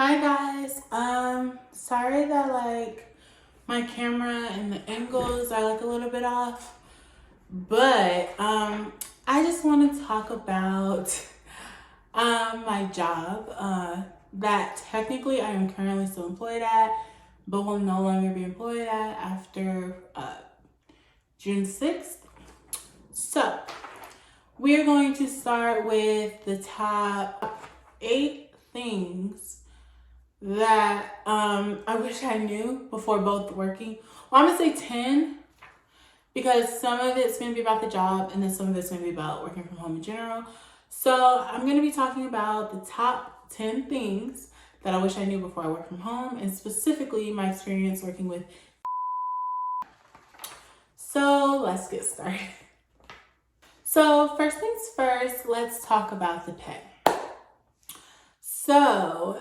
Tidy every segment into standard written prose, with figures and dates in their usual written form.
Hi guys. Sorry that my camera and the angles are a little bit off, but I just want to talk about my job that technically I am currently still employed at, but will no longer be employed at after June 6th. So we're going to start with the top 8 things that I wish I knew before both working. Well, I'm gonna say 10 because some of it's gonna be about the job and then some of it's gonna be about working from home in general. So I'm gonna be talking about the top 10 things that I wish I knew before I work from home, and specifically my experience working with. So let's get started. So first things first, let's talk about the pay. So,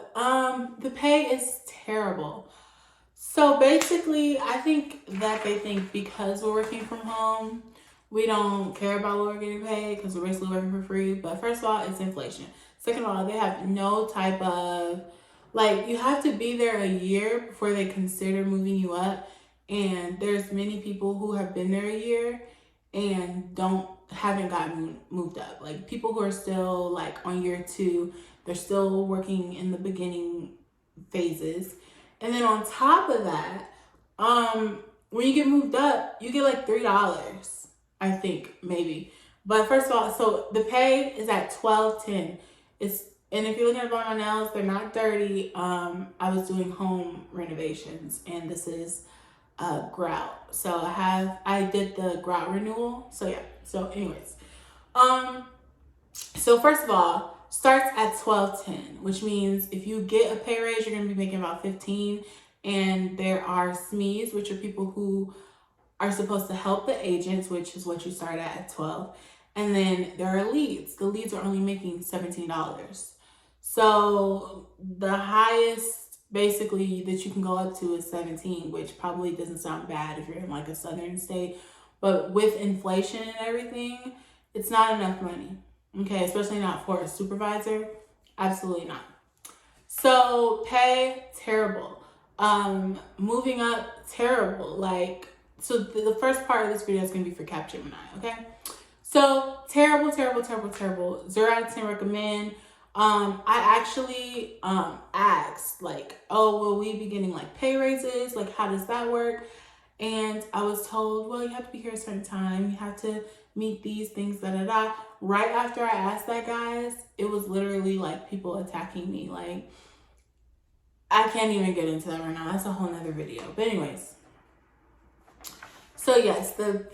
the pay is terrible. So basically, I think that they think because we're working from home, we don't care about what we're getting paid because we're basically working for free. But first of all, it's inflation. Second of all, they have no type of, you have to be there a year before they consider moving you up. And there's many people who have been there a year and haven't gotten moved up. Like people who are still on year 2, they're still working in the beginning phases. And then on top of that, when you get moved up, you get $3, I think, maybe. But first of all, so the pay is at $12.10. And if you're looking at my nails, they're not dirty. I was doing home renovations, and this is grout. So I did the grout renewal. So yeah. So anyways, so first of all, starts at $12.10, which means if you get a pay raise, you're gonna be making about $15. And there are SMEs, which are people who are supposed to help the agents, which is what you start at $12. And then there are leads. The leads are only making $17. So the highest basically that you can go up to is 17, which probably doesn't sound bad if you're in a southern state, but with inflation and everything, it's not enough money. Okay, especially not for a supervisor. Absolutely not. So pay, terrible. Moving up, terrible. So the first part of this video is gonna be for Capgemini, okay? So terrible, terrible, terrible, terrible. 0 out of 10 recommend. I actually asked oh, will we be getting pay raises? How does that work? And I was told, well, you have to be here a certain time. You have to meet these things, da da da. Right after I asked that, guys, it was literally people attacking me. I can't even get into that right now. That's a whole nother video. But anyways, so yes, the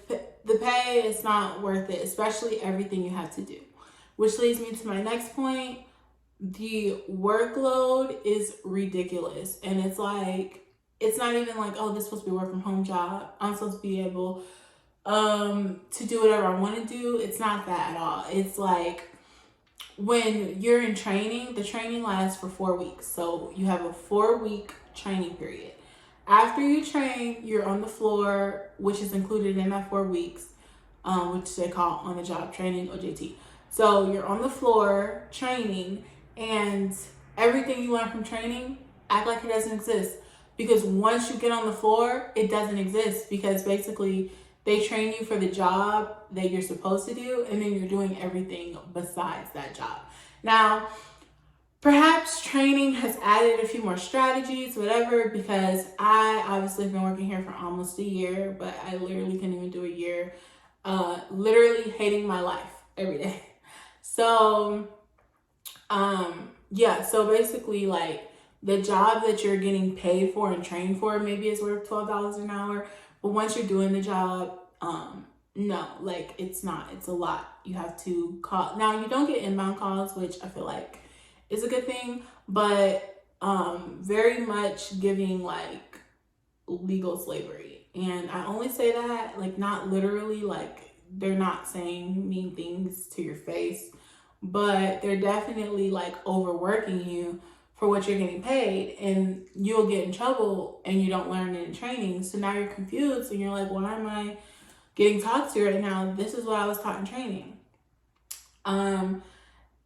pay is not worth it, especially everything you have to do. Which leads me to my next point. The workload is ridiculous. And it's not even oh, this is supposed to be a work from home job. I'm supposed to be able to do whatever I want to do. It's not that at all. It's when you're in training, the training lasts for 4 weeks. So you have a 4-week training period. After you train, you're on the floor, which is included in that 4 weeks, which they call on-the-job training, OJT. So you're on the floor training, and everything you learn from training, act like it doesn't exist. Because once you get on the floor, it doesn't exist, because basically they train you for the job that you're supposed to do, and then you're doing everything besides that job. Now, perhaps training has added a few more strategies, whatever, because I obviously have been working here for almost a year, but I literally couldn't even do a year. Literally hating my life every day. So, yeah, so basically the job that you're getting paid for and trained for maybe is worth $12 an hour. But once you're doing the job, no, it's not. It's a lot. You have to call. Now, you don't get inbound calls, which I feel is a good thing, but very much giving legal slavery. And I only say that not literally, they're not saying mean things to your face, but they're definitely overworking you for what you're getting paid, and you'll get in trouble and you don't learn it in training. So now you're confused and you're why am I getting taught to right now? This is what I was taught in training.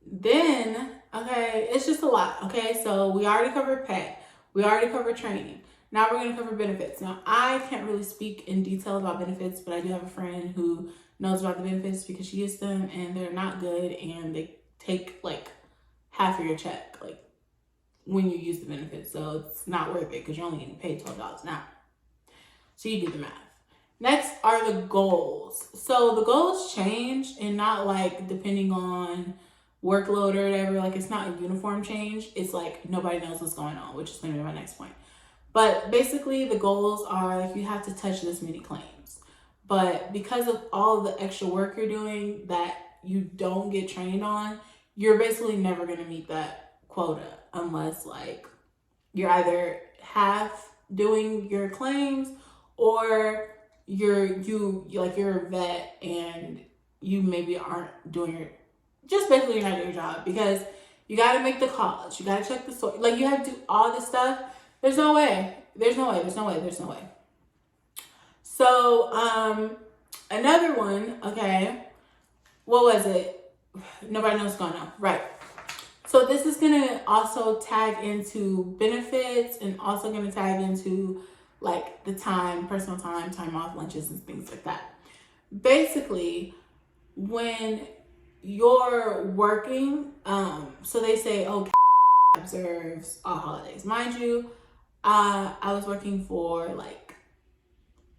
Then Okay, it's just a lot. Okay, so we already covered pay, we already covered training. Now we're going to cover benefits. Now, I can't really speak in detail about benefits, but I do have a friend who knows about the benefits because she used them, and they're not good, and they take like half of your check, like when you use the benefits. So it's not worth it because you're only getting paid $12 an hour. So you do the math. Next are the goals. So the goals change, and not like depending on workload or whatever. Like, it's not a uniform change. It's like nobody knows what's going on, which is going to be my next point. But basically the goals are like you have to touch this many claims. But because of all of the extra work you're doing that you don't get trained on, you're basically never going to meet that quota unless like you're either half doing your claims, or you're a vet and you maybe aren't doing your, just basically you're not doing your job, because you got to make the calls, you got to check the source, like you have to do all this stuff. There's no way. So another one, okay, what was it? Nobody knows what's going on, right? So this is going to also tag into benefits, and also going to tag into like the time, personal time, time off, lunches, and things like that. Basically, when you're working, so they say, oh, observes all holidays. Mind you, I was working for like,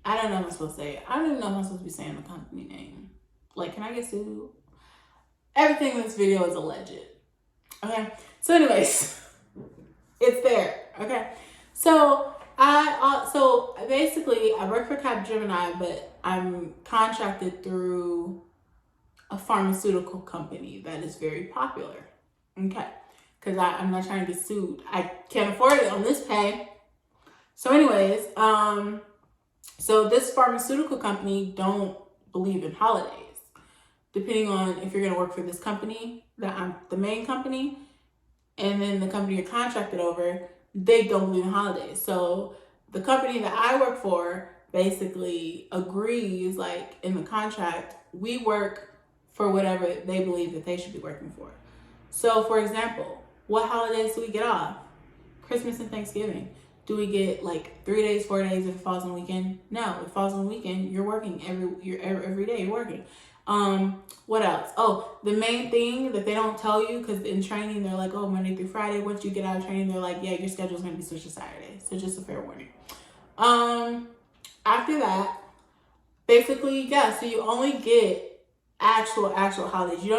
I don't know what I'm supposed to say. I don't even know if I'm supposed to be saying the company name. Like, can I get sued? Everything in this video is alleged. Okay, so anyways, it's there. Okay, so so basically I work for Capgemini, but I'm contracted through a pharmaceutical company that is very popular. Okay, because I'm not trying to get sued. I can't afford it on this pay. So anyways, so this pharmaceutical company don't believe in holidays. Depending on if you're going to work for this company, that I'm the main company, and then the company you're contracted over, they don't believe in holidays. So the company that I work for basically agrees, like in the contract, we work for whatever they believe that they should be working for. So for example, what holidays do we get off? Christmas and Thanksgiving. Do we get like 3 days, 4 days if it falls on the weekend? No, if it falls on the weekend, you're working every day you're working. What else? Oh, the main thing that they don't tell you, because in training they're like, oh, Monday through Friday. Once you get out of training, they're like, yeah, your schedule's gonna be switched to Saturday. So just a fair warning. After that, basically, yeah, so you only get actual holidays. You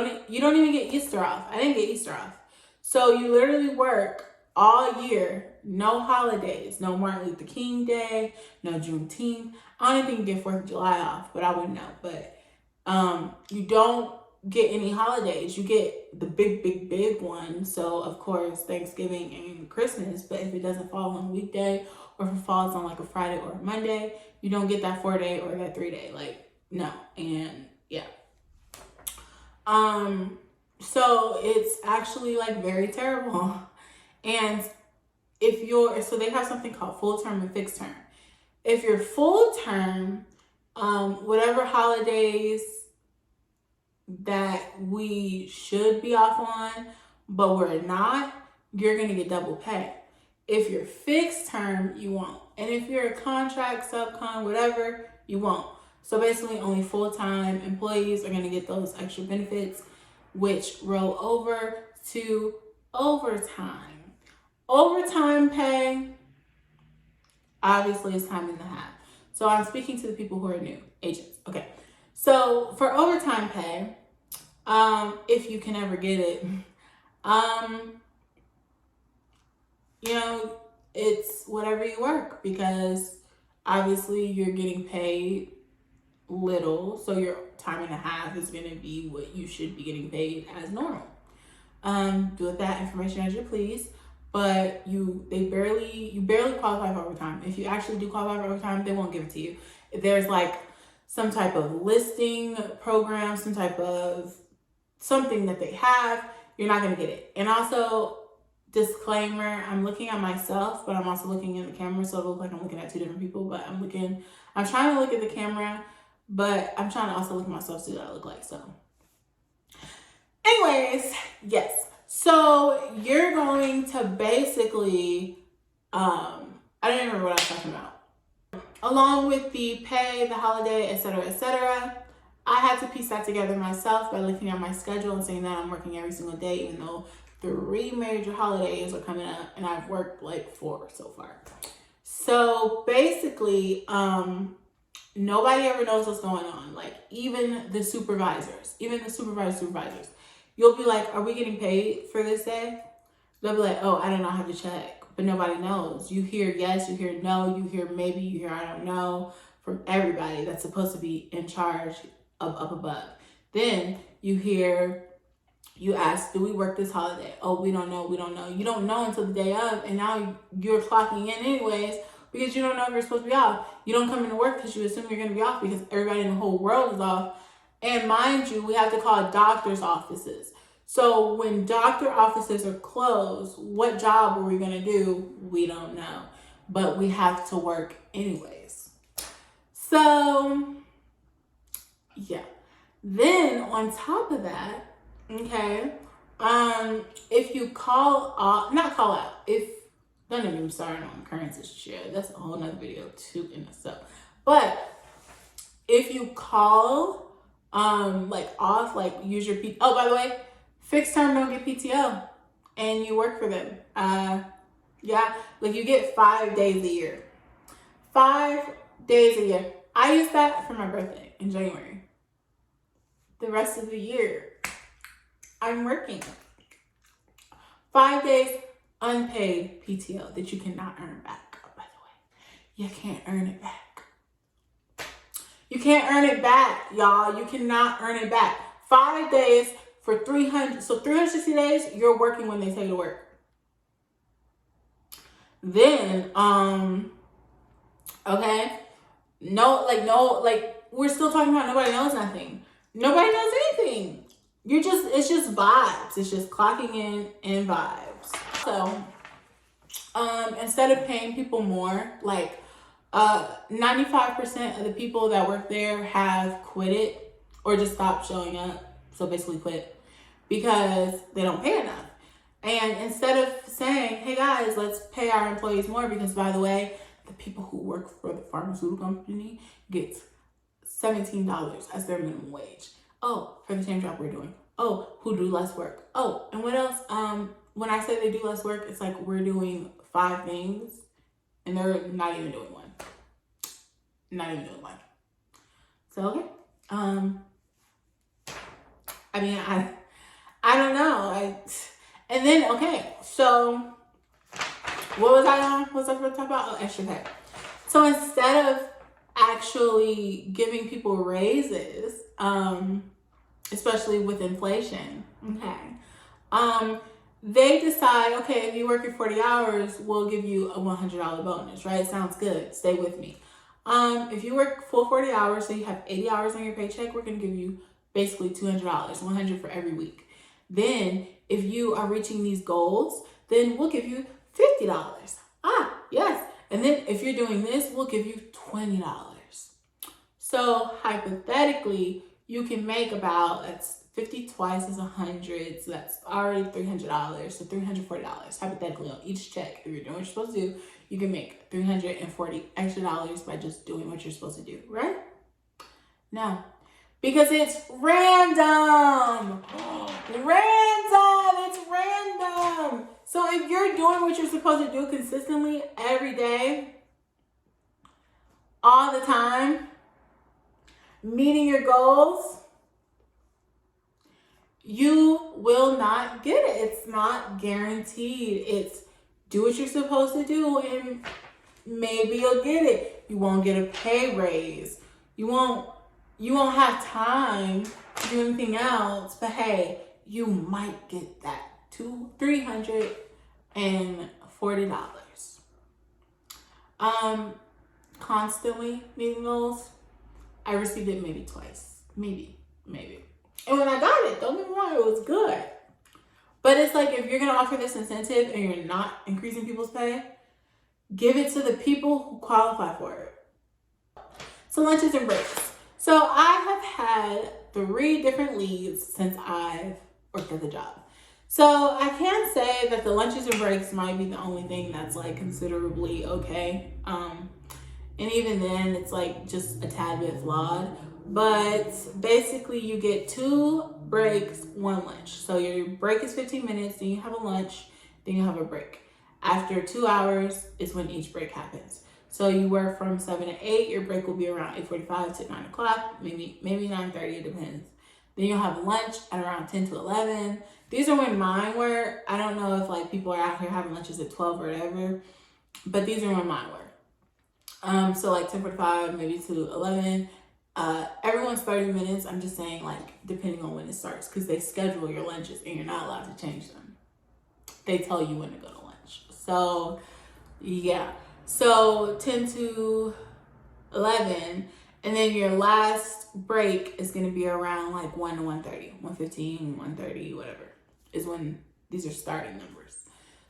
don't even get Easter off. I didn't get Easter off. So you literally work all year, no holidays, no Martin Luther King Day, no Juneteenth. I don't even get 4th of July off, but I wouldn't know. But you don't get any holidays. You get the big one. So of course Thanksgiving and Christmas, but if it doesn't fall on a weekday, or if it falls on like a Friday or a Monday, you don't get that 4-day or that 3-day. Like, no. And yeah. So it's actually like very terrible. And if you're, so they have something called full term and fixed term. If you're full term, whatever holidays that we should be off on, but we're not, you're going to get double pay. If you're fixed term, you won't. And if you're a contract, subcon, whatever, you won't. So basically only full-time employees are going to get those extra benefits, which roll over to overtime. Overtime pay, obviously, is time and a half. So I'm speaking to the people who are new, agents. Okay. So for overtime pay, if you can ever get it, you know, it's whatever you work, because obviously you're getting paid little. So your time and a half is going to be what you should be getting paid as normal. Do with that information as you please. But you barely qualify for overtime. If you actually do qualify for overtime, they won't give it to you. If there's like some type of listing program, some type of something that they have, you're not going to get it. And also, disclaimer, I'm looking at myself, but I'm also looking in the camera, so it looks like I'm looking at two different people. But I'm trying to look at the camera, but I'm trying to also look at myself, see what I look like. So anyways, yes. So you're going to basically, I don't even remember what I was talking about. Along with the pay, the holiday, etc., I had to piece that together myself by looking at my schedule and saying that I'm working every single day, even though 3 major holidays are coming up and I've worked like 4 so far. So basically, nobody ever knows what's going on. Like even the supervisors, supervisors, you'll be like, are we getting paid for this day? They'll be like, oh, I don't know, I have to check. But nobody knows. You hear yes, you hear no, you hear maybe, you hear I don't know from everybody that's supposed to be in charge of up above. Then you hear, you ask, do we work this holiday? Oh, we don't know. You don't know until the day of, and now you're clocking in anyways because you don't know if you're supposed to be off. You don't come into work because you assume you're going to be off because everybody in the whole world is off. And mind you, we have to call doctor's offices. So when doctor offices are closed, what job are we going to do? We don't know. But we have to work anyways. So, yeah. Then on top of that, okay, if you call off, not call out, if, don't even start on currencies share, that's a whole nother video too in itself. But if you call, like off, like use your, oh, by the way, fixed term don't get PTO and you work for them. Yeah, like you get 5 days a year. 5 days a year. I use that for my birthday in January. The rest of the year, I'm working. 5 days unpaid PTO that you cannot earn back, by the way. You can't earn it back. You can't earn it back, y'all. You cannot earn it back. 5 days for 300, so 360 days, you're working when they tell you to work. Then, okay, we're still talking about nobody knows nothing. Nobody knows anything. It's just vibes. It's just clocking in and vibes. So, instead of paying people more, like, 95% of the people that work there have quit it or just stopped showing up. So basically quit because they don't pay enough. And instead of saying, hey guys, let's pay our employees more because, by the way, the people who work for the pharmaceutical company get $17 as their minimum wage. Oh, for the same job we're doing. Oh, who do less work. Oh, and what else? When I say they do less work, it's like we're doing 5 things and they're not even doing one. Not even doing one. So, okay. I mean, I don't know. And then, okay, so what was I on? What was I going to talk about? Oh, extra pay. So instead of actually giving people raises, especially with inflation, okay, they decide, okay, if you work your 40 hours, we'll give you a $100 bonus, right? Sounds good. Stay with me. If you work full 40 hours, so you have 80 hours on your paycheck, we're going to give you basically $200, $100 for every week. Then if you are reaching these goals, then we'll give you $50. Yes. And then if you're doing this, we'll give you $20. So hypothetically, you can make about, that's 50 twice is 100. So that's already $300. So $340 hypothetically on each check. If you're doing what you're supposed to do, you can make $340 extra by just doing what you're supposed to do, right? Now, because it's random. It's random. So if you're doing what you're supposed to do consistently every day, all the time, meeting your goals, you will not get it. It's not guaranteed. It's do what you're supposed to do and maybe you'll get it. You won't get a pay raise. You won't have time to do anything else, but hey, you might get that $340. Constantly meeting goals. I received it maybe twice. Maybe. And when I got it, don't get me wrong, it was good. But it's like, if you're going to offer this incentive and you're not increasing people's pay, give it to the people who qualify for it. So lunches and breaks. So I have had 3 different leads since I've worked at the job. So I can say that the lunches and breaks might be the only thing that's like considerably okay. And even then, it's like just a tad bit flawed. But basically, you get 2 breaks, 1 lunch. So your break is 15 minutes, then you have a lunch, then you have a break. After 2 hours is when each break happens. So you work from 7 to 8. Your break will be around 8:45 to 9 o'clock, maybe 9:30. It depends. Then you'll have lunch at around 10 to 11. These are when mine were. I don't know if like people are out here having lunches at 12 or whatever, but these are when mine were. So like 10:45, maybe to 11. Everyone's 30 minutes. I'm just saying, like, depending on when it starts, because they schedule your lunches and you're not allowed to change them. They tell you when to go to lunch. So yeah. So 10 to 11, and then your last break is going to be around like 1 to 1:30, 1:15, 1:30, whatever, is when these are starting numbers.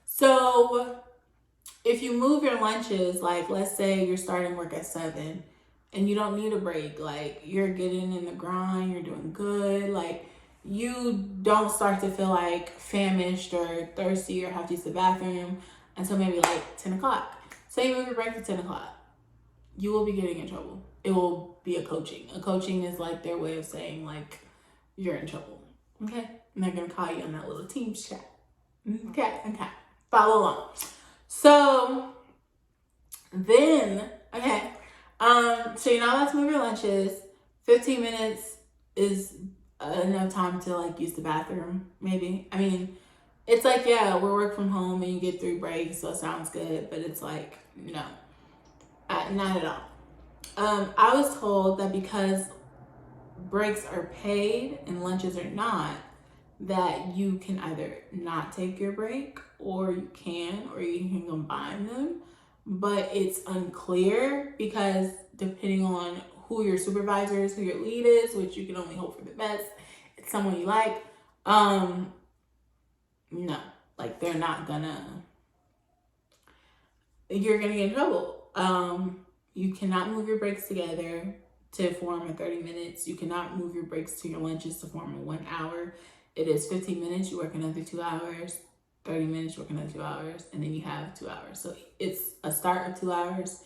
So if you move your lunches, like let's say you're starting work at 7 and you don't need a break, like you're getting in the grind, you're doing good, like you don't start to feel like famished or thirsty or have to use the bathroom until maybe like 10 o'clock. So you move your break to 10 o'clock. You will be getting in trouble. It will be a coaching. A coaching is like their way of saying like you're in trouble. Okay? And they're going to call you on that little Teams chat. Okay. Follow along. So then, okay. So you're not allowed to move your lunches. 15 minutes is enough time to like use the bathroom, maybe. I mean, it's like, yeah, we work from home and you get 3 breaks, so it sounds good, but it's like, no, not at all. I was told that because breaks are paid and lunches are not, that you can either not take your break or you can combine them, but it's unclear because depending on who your supervisor is, who your lead is, which you can only hope for the best, it's someone you like, no, like they're not gonna, you're gonna get in trouble. You cannot move your breaks together to form a 30 minutes. You cannot move your breaks to your lunches to form a 1 hour. It is 15 minutes, you work another 2 hours, 30 minutes, you work another 2 hours, and then you have 2 hours. So it's a start of 2 hours,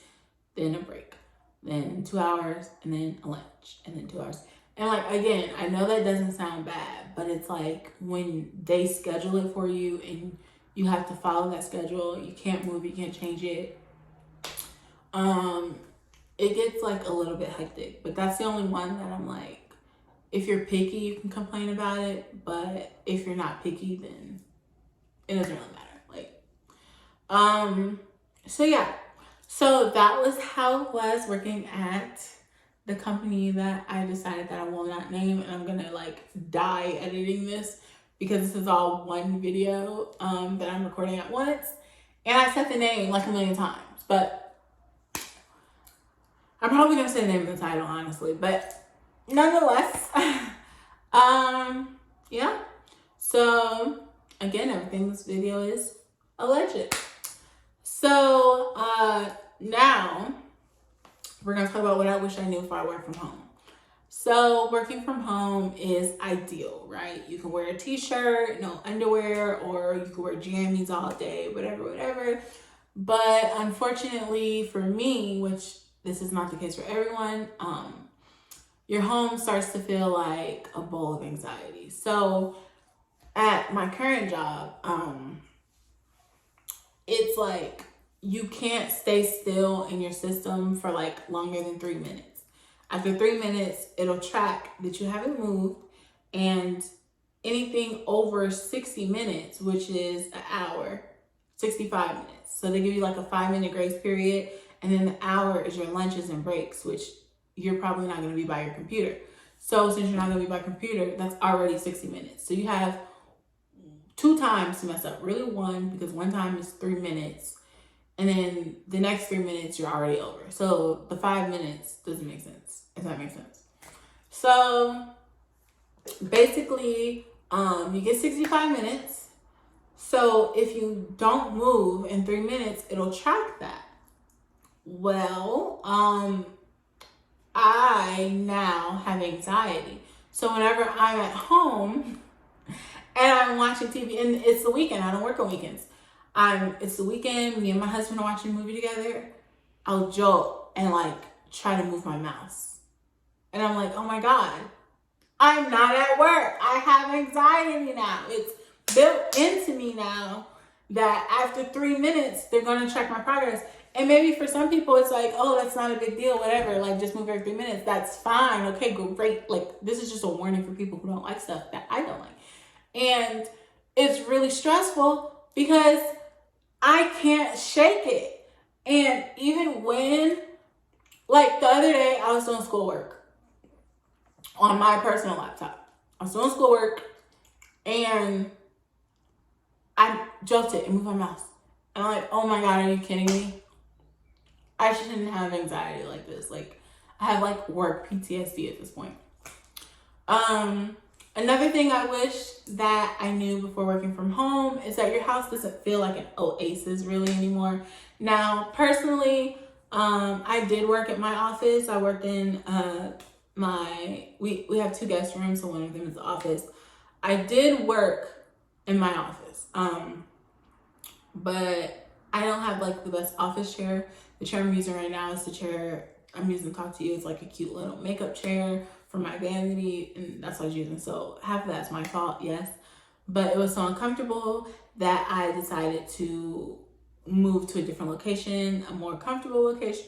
then a break, then 2 hours, and then a lunch, and then 2 hours. And like, again, I know that doesn't sound bad, but it's like when they schedule it for you and you have to follow that schedule, you can't move, you can't change it. It gets like a little bit hectic, but that's the only one that I'm like, if you're picky, you can complain about it, but if you're not picky, then it doesn't really matter. Like, so yeah, so that was how it was working at the company that I decided that I will not name, and I'm gonna like die editing this because this is all one video that I'm recording at once, and I said the name like a million times, but I'm probably gonna say the name of the title, honestly, but nonetheless, yeah. So again, everything in this video is alleged. So now we're gonna talk about what I wish I knew before I work from home. So working from home is ideal, right? You can wear a t-shirt, no underwear, or you can wear jammies all day, whatever. But unfortunately for me, which this is not the case for everyone, your home starts to feel like a bowl of anxiety. So at my current job, it's like you can't stay still in your system for like longer than 3 minutes. After 3 minutes, it'll track that you haven't moved, and anything over 60 minutes, which is an hour, 65 minutes. So they give you like a 5-minute grace period, and then the hour is your lunches and breaks, which you're probably not going to be by your computer. So since you're not going to be by computer, that's already 60 minutes. So you have 2 times to mess up. Really 1, because 1 time is 3 minutes. And then the next 3 minutes, you're already over. So the 5 minutes doesn't make sense, if that makes sense. So basically, you get 65 minutes. So if you don't move in 3 minutes, it'll track that. Well, I now have anxiety. So whenever I'm at home and I'm watching TV, and it's the weekend. I don't work on weekends. It's the weekend. Me and my husband are watching a movie together. I'll jolt and like try to move my mouse, and I'm like, oh my god, I'm not at work. I have anxiety now. It's built into me now that after 3 minutes they're going to check my progress. And maybe for some people it's like, oh, that's not a big deal, whatever, like just move every 3 minutes. That's fine. Okay, great. Like, this is just a warning for people who don't like stuff that I don't like. And it's really stressful because I can't shake it. And even when, like the other day, I was doing schoolwork on my personal laptop. I was doing schoolwork and I jolted and moved my mouse. And I'm like, oh my god, are you kidding me? I shouldn't have anxiety like this. Like, I have like work PTSD at this point. Another thing I wish that I knew before working from home is that your house doesn't feel like an oasis really anymore. Now, personally, I did work at my office. I worked in we have 2 guest rooms, so one of them is the office. I did work in my office, but I don't have like the best office chair. The chair I'm using right now is the chair I'm using to talk to you. It's like a cute little makeup chair for my vanity, and that's what I was using. So half of that's my fault, yes. But it was so uncomfortable that I decided to move to a different location, a more comfortable location.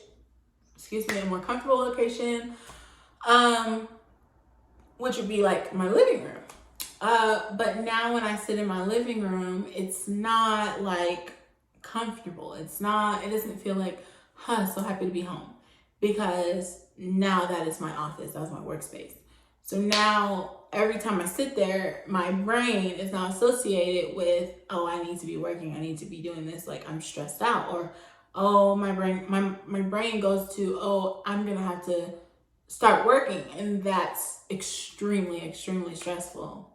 Which would be like my living room. But now when I sit in my living room, it's not like comfortable. It doesn't feel like, so happy to be home. Because now that is my office, that's my workspace. So now every time I sit there, my brain is now associated with, oh, I need to be working, I need to be doing this, like I'm stressed out. Or, oh, my brain goes to, oh, I'm gonna have to start working, and that's extremely, extremely stressful.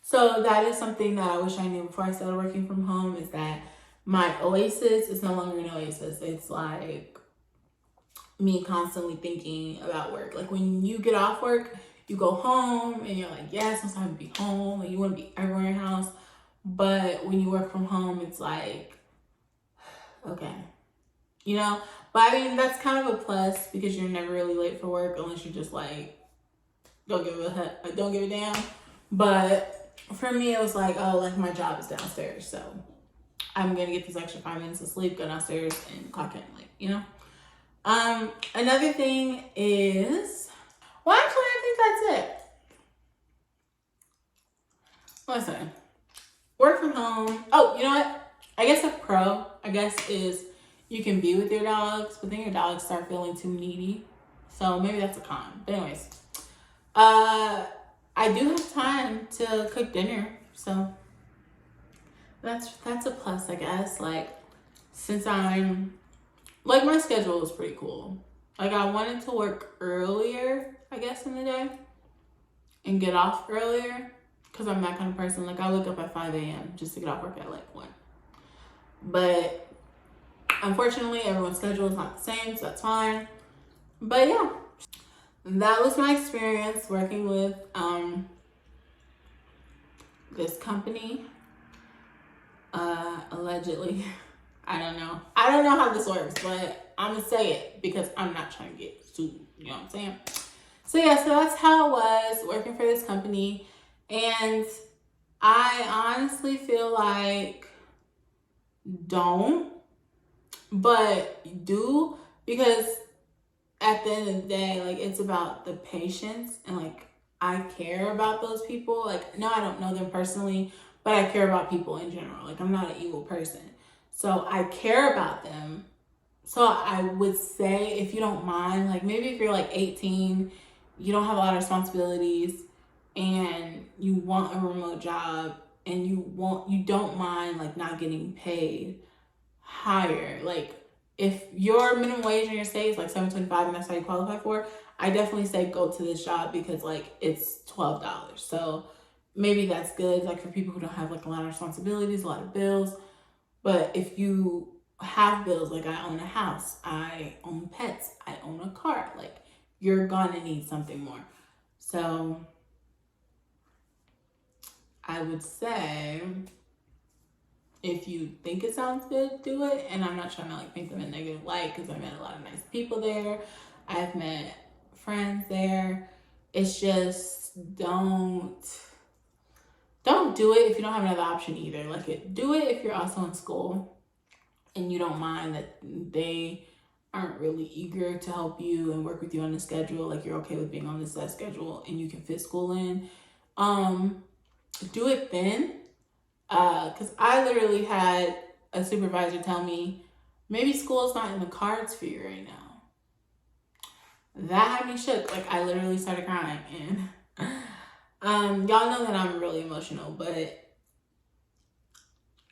So that is something that I wish I knew before I started working from home, is that my oasis is no longer an oasis. It's like me constantly thinking about work. Like when you get off work, you go home and you're like, yes, I'm time to be home. Like you want to be everywhere in your house. But when you work from home, it's like, okay, you know? But I mean, that's kind of a plus because you're never really late for work unless you're just like, don't give a damn. But for me, it was like, oh, like my job is downstairs. So I'm going to get this extra 5 minutes of sleep, go downstairs and clock in, like, you know? Another thing is, well, actually, I think that's it. Listen, work from home. Oh, you know what? I guess a pro, is you can be with your dogs, but then your dogs start feeling too needy. So maybe that's a con. But anyways, I do have time to cook dinner. So that's a plus, I guess. Like, since like my schedule is pretty cool. Like I wanted to work earlier, I guess, in the day and get off earlier because I'm that kind of person. Like I wake up at 5 a.m. just to get off work at like 1. But unfortunately, everyone's schedule is not the same, so that's fine. But yeah, that was my experience working with this company. Allegedly. I don't know how this works, but I'm gonna say it because I'm not trying to get sued. You know what I'm saying? So yeah, so that's how it was working for this company. And I honestly feel like don't, but do, because at the end of the day, like it's about the patience, and like I care about those people. Like, no, I don't know them personally, but I care about people in general. Like I'm not an evil person. So I care about them. So I would say, if you don't mind, like maybe if you're like 18, you don't have a lot of responsibilities and you want a remote job and you don't mind like not getting paid higher. Like if your minimum wage in your state is like $7.25 and that's how you qualify for, I definitely say go to this job because like it's $12. So maybe that's good, like for people who don't have like a lot of responsibilities, a lot of bills. But if you have bills, like I own a house, I own pets, I own a car, like you're gonna need something more. So I would say if you think it sounds good, do it. And I'm not trying to like paint them in a negative light, because I met a lot of nice people there. I've met friends there. It's just don't do it if you don't have another option either. Like, do it if you're also in school and you don't mind that they aren't really eager to help you and work with you on the schedule. Like, you're okay with being on this set schedule and you can fit school in. Do it then. Because I literally had a supervisor tell me, maybe school's not in the cards for you right now. That had me shook. Like, I literally started crying. And y'all know that I'm really emotional, but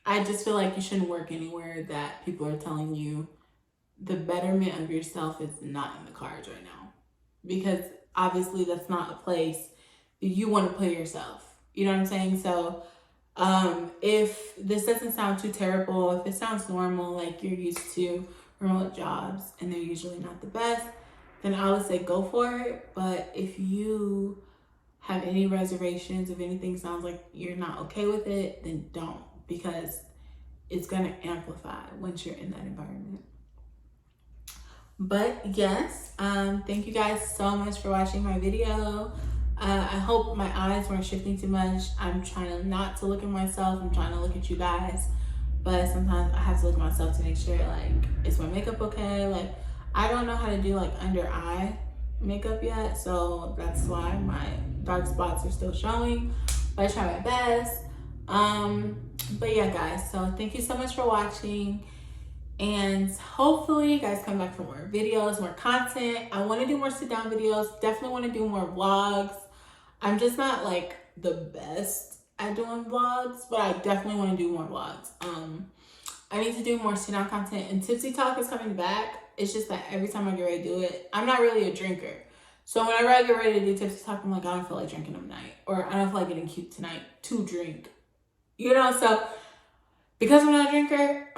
I just feel like you shouldn't work anywhere that people are telling you the betterment of yourself is not in the cards right now. Because obviously that's not a place that you want to put yourself. You know what I'm saying? So if this doesn't sound too terrible, if it sounds normal, like you're used to remote jobs and they're usually not the best, then I would say go for it. But if you have any reservations, if anything sounds like you're not okay with it, then don't, because it's going to amplify once you're in that environment. But yes, thank you guys so much for watching my video. I hope my eyes weren't shifting too much. I'm trying not to look at myself. I'm trying to look at you guys. But sometimes I have to look at myself to make sure, like, is my makeup okay? Like, I don't know how to do, like, under eye makeup yet. So that's why my dark spots are still showing. But I try my best. But yeah, guys. So thank you so much for watching. And hopefully you guys come back for more videos, more content. I want to do more sit-down videos. Definitely want to do more vlogs. I'm just not like the best at doing vlogs, but I definitely want to do more vlogs. I need to do more sit-down content, and Tipsy Talk is coming back. It's just that every time I get ready to do it, I'm not really a drinker. So whenever I get ready to do Tipsy Talk, I'm like, I don't feel like drinking tonight, or I don't feel like getting cute tonight to drink. You know, so because I'm not a drinker,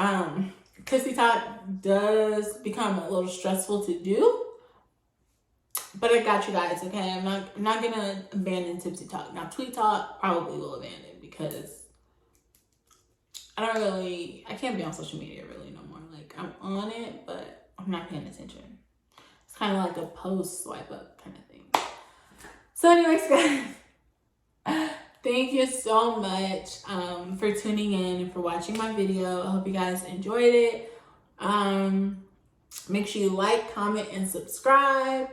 Tipsy Talk does become a little stressful to do. But I got you guys, okay? I'm not gonna abandon Tipsy Talk. Now, Tweet Talk probably will abandon, because I can't be on social media really no more. Like, I'm on it, but I'm not paying attention. It's kind of like a post swipe up kind of thing. So anyways, guys, thank you so much for tuning in and for watching my video. I hope you guys enjoyed it. Make sure you like, comment, and subscribe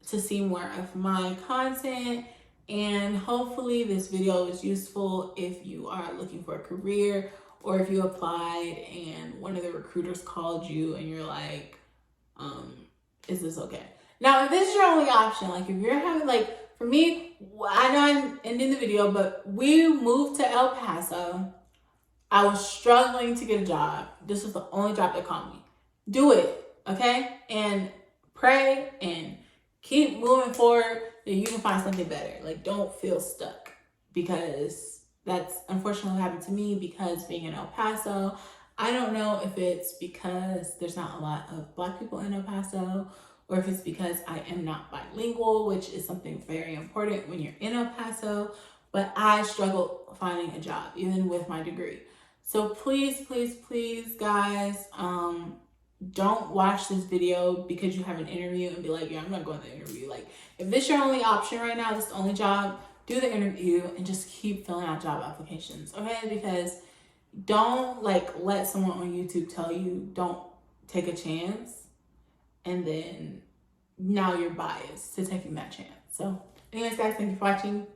to see more of my content. And hopefully this video is useful if you are looking for a career, or if you applied and one of the recruiters called you and you're like, is this okay? Now, if this is your only option, like if you're having, like, for me, I know I'm ending the video, but we moved to El Paso. I was struggling to get a job. This was the only job that called me. Do it, okay? And pray and keep moving forward that you can find something better. Like, don't feel stuck, because that's unfortunately what happened to me. Because being in El Paso, I don't know if it's because there's not a lot of Black people in El Paso, or if it's because I am not bilingual, which is something very important when you're in El Paso. But I struggled finding a job, even with my degree. So please, please, please, guys, don't watch this video because you have an interview and be like, yeah, I'm not going to the interview. Like, if this is your only option right now, this is the only job, do the interview and just keep filling out job applications, okay? Because don't, like, let someone on YouTube tell you don't take a chance, and then now you're biased to taking that chance. So anyways, guys, thank you for watching.